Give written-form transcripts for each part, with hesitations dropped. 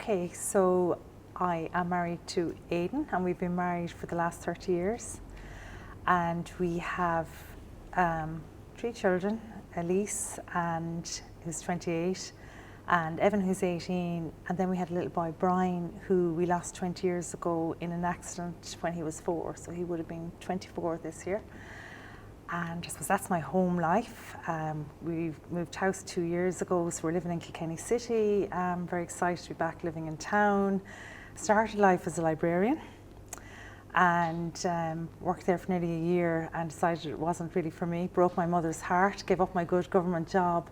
Okay, so I am married to Aidan and we've been married for the last 30 years. And we have 3 children, Elise, who's 28, and Evan, who's 18. And then we had a little boy, Brian, who we lost 20 years ago in an accident when he was 4. So he would have been 24 this year. And I suppose that's my home life. We've moved house 2 years ago, so we're living in Kilkenny City. I'm very excited to be back living in town. Started life as a librarian and worked there for nearly a year and decided it wasn't really for me. Broke my mother's heart, gave up my good government job,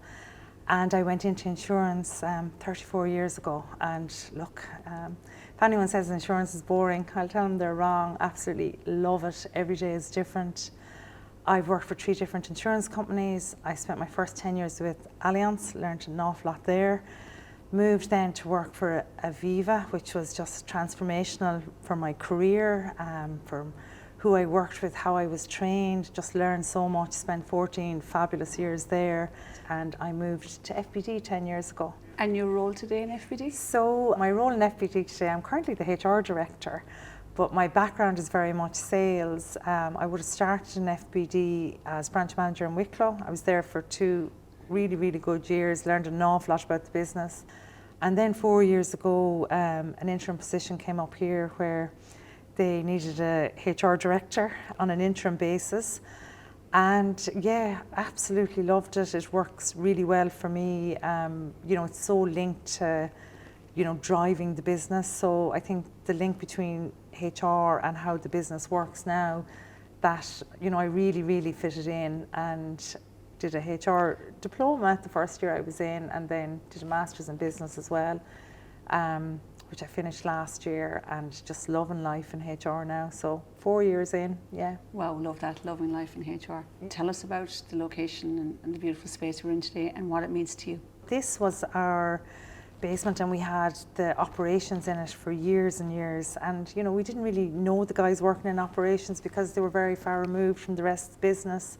and I went into insurance 34 years ago. And look, if anyone says insurance is boring, I'll tell them they're wrong. Absolutely love it. Every day is different. I've worked for 3 different insurance companies. I spent my first 10 years with Allianz, learned an awful lot there. Moved then to work for Aviva, which was just transformational for my career, for who I worked with, how I was trained, just learned so much, spent 14 fabulous years there. And I moved to FBD 10 years ago. And your role today in FBD? So my role in FBD today, I'm currently the HR director. But my background is very much sales. I would have started in FBD as branch manager in Wicklow. I was there for 2 really, really good years, learned an awful lot about the business. And then 4 years ago, an interim position came up here where they needed a HR director on an interim basis. And yeah, absolutely loved it. It works really well for me. It's so linked to driving the business. So I think the link between HR and how the business works now, that, I really, really fitted in and did a HR diploma the first year I was in, and then did a master's in business as well, which I finished last year, and just loving life in HR now. So 4 years in, yeah. Wow, love that, loving life in HR. Tell us about the location and the beautiful space we're in today and what it means to you. This was our basement and we had the operations in it for years and years, and we didn't really know the guys working in operations because they were very far removed from the rest of the business.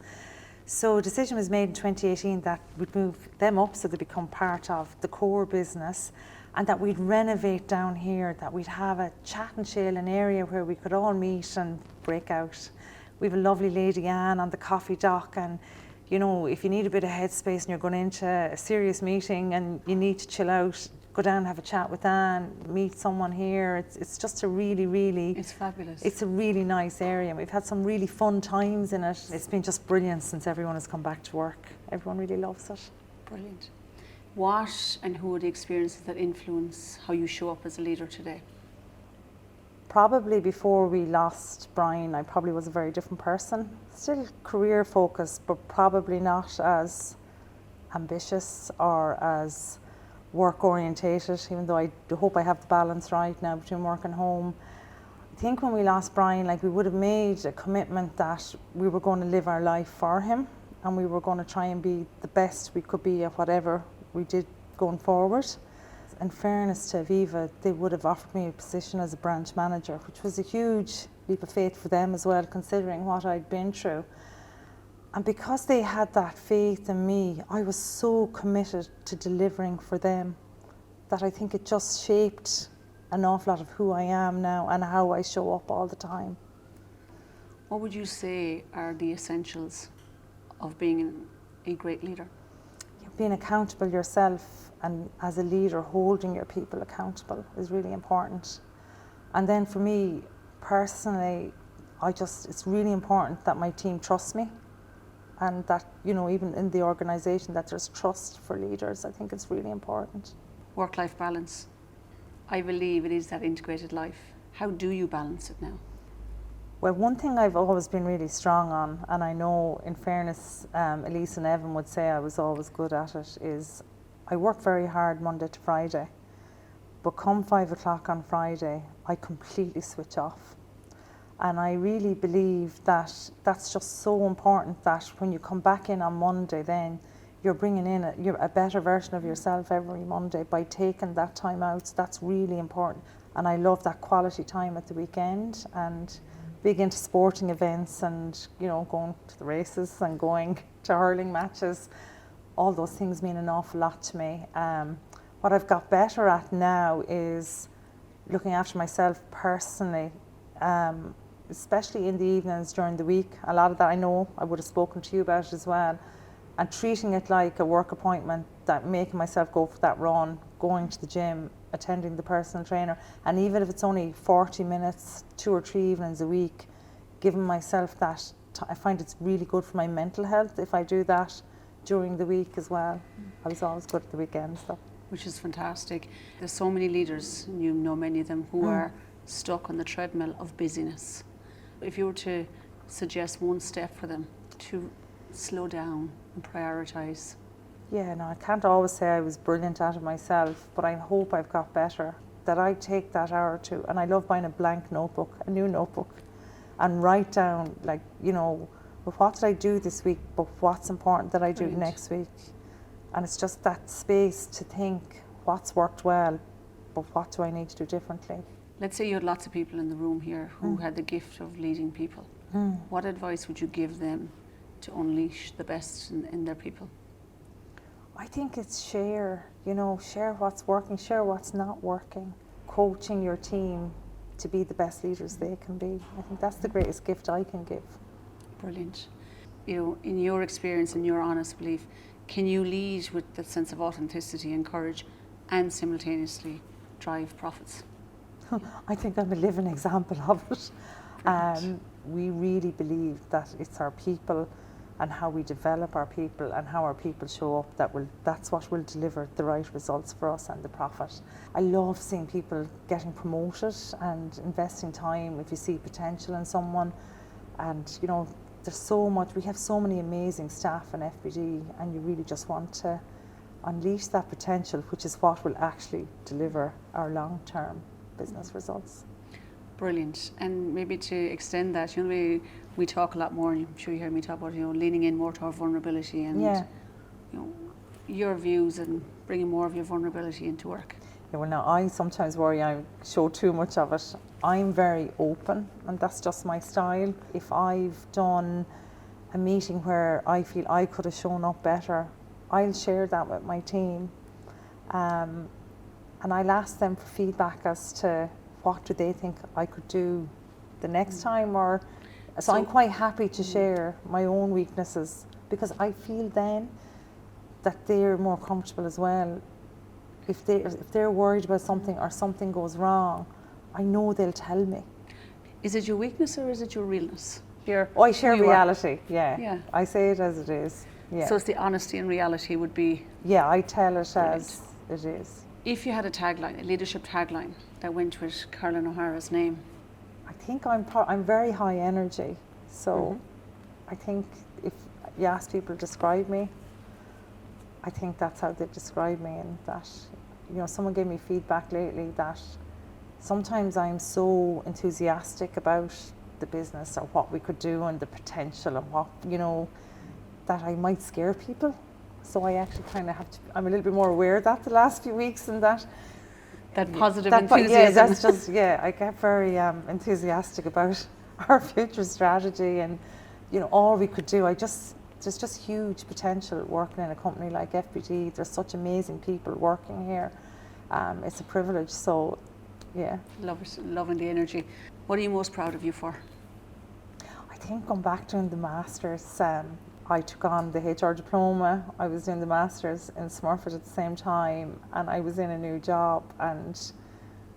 So a decision was made in 2018 that we'd move them up so they become part of the core business, and that we'd renovate down here, that we'd have a chat and chill, an area where we could all meet and break out. We have a lovely lady Anne on the coffee dock, and if you need a bit of headspace and you're going into a serious meeting and you need to chill out, go down and have a chat with Anne, meet someone here. It's just a really, really... It's fabulous. It's a really nice area, and we've had some really fun times in it. It's been just brilliant since everyone has come back to work. Everyone really loves it. Brilliant. What and who are the experiences that influence how you show up as a leader today? Probably before we lost Brian, I probably was a very different person. Still career focused, but probably not as ambitious or as work orientated, even though I hope I have the balance right now between work and home. I think when we lost Brian, we would have made a commitment that we were going to live our life for him, and we were going to try and be the best we could be at whatever we did going forward. In fairness to Aviva, they would have offered me a position as a branch manager, which was a huge leap of faith for them as well, considering what I'd been through. And because they had that faith in me, I was so committed to delivering for them that I think it just shaped an awful lot of who I am now and how I show up all the time. What would you say are the essentials of being a great leader? Being accountable yourself, and as a leader, holding your people accountable is really important. And then for me personally, it's really important that my team trusts me, and that, even in the organisation, that there's trust for leaders. I think it's really important. Work-life balance. I believe it is that integrated life. How do you balance it now? Well, one thing I've always been really strong on, and I know in fairness, Elise and Evan would say I was always good at it, is I work very hard Monday to Friday, but come 5 o'clock on Friday, I completely switch off. And I really believe that that's just so important, that when you come back in on Monday, then you're bringing in a better version of yourself every Monday by taking that time out. So that's really important. And I love that quality time at the weekend, and big into sporting events and, going to the races and going to hurling matches. All those things mean an awful lot to me. What I've got better at now is looking after myself personally, especially in the evenings during the week. A lot of that I know, I would have spoken to you about it as well. And treating it like a work appointment, that making myself go for that run, going to the gym, attending the personal trainer, and even if it's only 40 minutes, 2 or 3 evenings a week, giving myself that, I find it's really good for my mental health if I do that during the week as well. I was always good at the weekends though. Which is fantastic. There's so many leaders, and you know many of them, who are stuck on the treadmill of busyness. If you were to suggest one step for them to slow down and prioritise. Yeah, no, I can't always say I was brilliant at it myself, but I hope I've got better. That I take that hour or two, and I love buying a blank notebook, a new notebook, and write down, like, you know, well, what did I do this week, but what's important that I do next week. And it's just that space to think what's worked well, but what do I need to do differently. Let's say you had lots of people in the room here who had the gift of leading people. What advice would you give them to unleash the best in their people? I think it's share what's working, share what's not working, coaching your team to be the best leaders they can be. I think that's the greatest gift I can give. Brilliant. You know, in your experience and your honest belief, can you lead with that sense of authenticity and courage and simultaneously drive profits? I think I'm a living example of it. We really believe that it's our people and how we develop our people and how our people show up that's what will deliver the right results for us and the profit. I love seeing people getting promoted and investing time if you see potential in someone. And you know, there's so much, we have so many amazing staff in FBD, and you really just want to unleash that potential, which is what will actually deliver our long-term business results. Brilliant. And maybe to extend that, you know, we talk a lot more, and I'm sure you hear me talk about, you know, leaning in more to our vulnerability and you know, your views and bringing more of your vulnerability into work. Yeah, well, now I sometimes worry I show too much of it. I'm very open, and that's just my style. If I've done a meeting where I feel I could have shown up better, I'll share that with my team. And I'll ask them for feedback as to what do they think I could do the next time, or so I'm quite happy to share my own weaknesses, because I feel then that they're more comfortable as well. If they're worried about something or something goes wrong, I know they'll tell me. Is it your weakness or is it your realness? I share reality, yeah. I say it as it is. Yeah. So it's the honesty and reality would be... Yeah, I tell it as it is. If you had a tagline, a leadership tagline that went with Carolyn O'Hara's name? I think I'm very high energy, so I think if you ask people to describe me, I think that's how they describe me. And that, you know, someone gave me feedback lately that sometimes I'm so enthusiastic about the business or what we could do and the potential and what, you know, that I might scare people. So I actually kind of have to, I'm a little bit more aware of that the last few weeks, and that positive enthusiasm. Yeah, that's just, I get very enthusiastic about our future strategy and, you know, all we could do. There's just huge potential working in a company like FBD. There's such amazing people working here. It's a privilege, so yeah. Loving the energy. What are you most proud of you for? I think going back doing the Masters, I took on the HR diploma. I was doing the Masters in Smurfit at the same time, and I was in a new job, and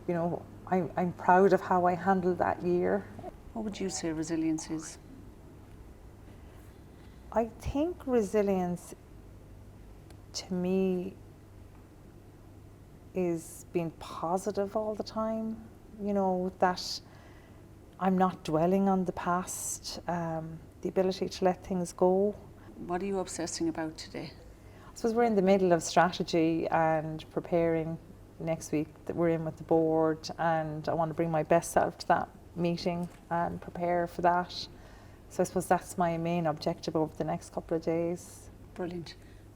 you know, I'm proud of how I handled that year. What would you say resilience is? I think resilience to me is being positive all the time, you know, that I'm not dwelling on the past, the ability to let things go. What are you obsessing about today? I suppose we're in the middle of strategy and preparing next week that we're in with the board, and I want to bring my best self to that meeting and prepare for that. So I suppose that's my main objective over the next couple of days. Brilliant.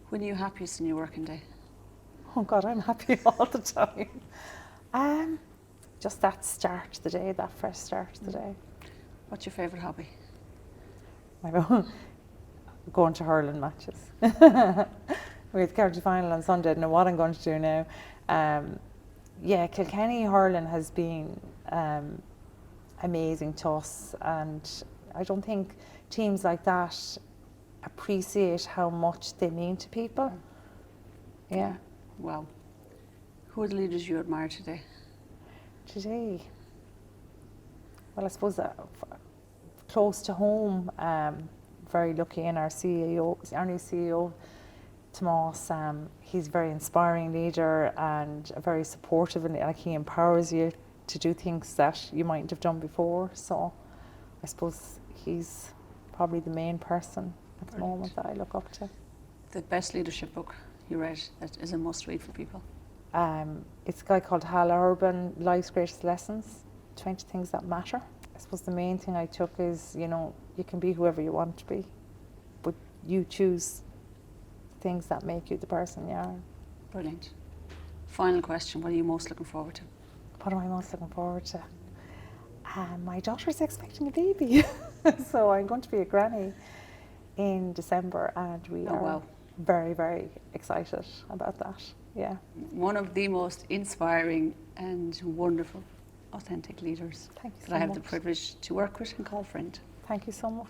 When are you happiest in your working day? Oh God, I'm happy all the time. Just that start to the day, that fresh start to the day. What's your favourite hobby? Going to hurling matches. We had the county final on Sunday. I don't know what I'm going to do now. Yeah, Kilkenny hurling has been amazing to us, and I don't think teams like that appreciate how much they mean to people. Yeah. Wow. Who are the leaders you admire today? Today, well, I suppose close to home, very lucky in our CEO, our new CEO, Tomas. He's a very inspiring leader and very supportive, and like he empowers you to do things that you mightn't have done before. So I suppose he's probably the main person at the moment that I look up to. The best leadership book you read that is a must read for people? It's a guy called Hara, Life's Greatest Lessons, 20 Things That Matter. I suppose the main thing I took is, you know, you can be whoever you want to be, but you choose things that make you the person you are. Brilliant. Final question, what are you most looking forward to? What am I most looking forward to? My daughter's expecting a baby, so I'm going to be a granny in December, and we are very, very excited about that. Yeah. One of the most inspiring and wonderful, authentic leaders Thank you so that I have much. the privilege to work with and call friend. Thank you so much.